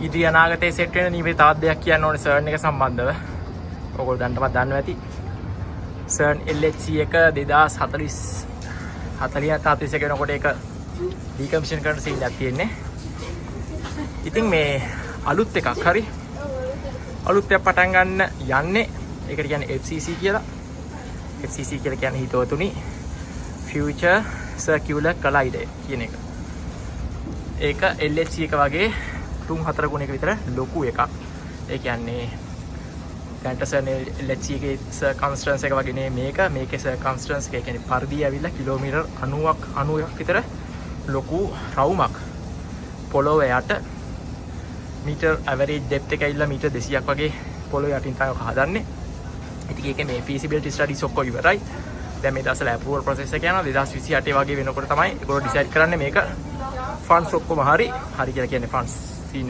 ඉදිරි අනාගතයේ සෙට් වෙන නිවේ තවත් දෙයක් කියන්න ඕනේ සර්න් එක සම්බන්ධව. ඔයගොල්ලෝ දැනටමත් දන්නවා ඇති. සර්න් LHC එක 2040 වෙනකොට ඒක ඩිකමිෂන් කරන සීන් එකක් තියෙන්නේ. ඉතින් මේ අලුත් එකක් හරි අලුත් එකක් පටන් ගන්න යන්නේ. ඒකට කියන්නේ FCC කියලා. FCC කියලා කියන්නේ හිතවතුනි Future Circular Collider කියන එක. ඒක LHC එක වගේ 3-4 ගුණයක විතර ලොකු එකක්. ඒ කියන්නේ කැන්ටර්සන් LHC එකේ සර්කම්ස්ටන්ස් එක වගේ නේ මේකේ සර්කම්ස්ටන්ස් එක කියන්නේ පරිධිය ඇවිල්ලා කිලෝමීටර් 90ක් විතර ලොකු රවුමක් පොළොව යට මීටර් ඇවරේජ් ඩෙප්ත් එක ඇවිල්ලා මීටර් 200ක් වගේ පොළොව යටින් තමයි හදන්නේ. ඉතින් ඒකේ මේ feasibility studies ඔක්කොම ඉවරයි. දැන් මේ දවස්වල approval process එක යනවා. 2028 වගේ වෙනකොට තමයි ඒගොල්ලෝ decide කරන්නේ මේක funds ඔක්කොම හරි කියලා කියන්නේ funds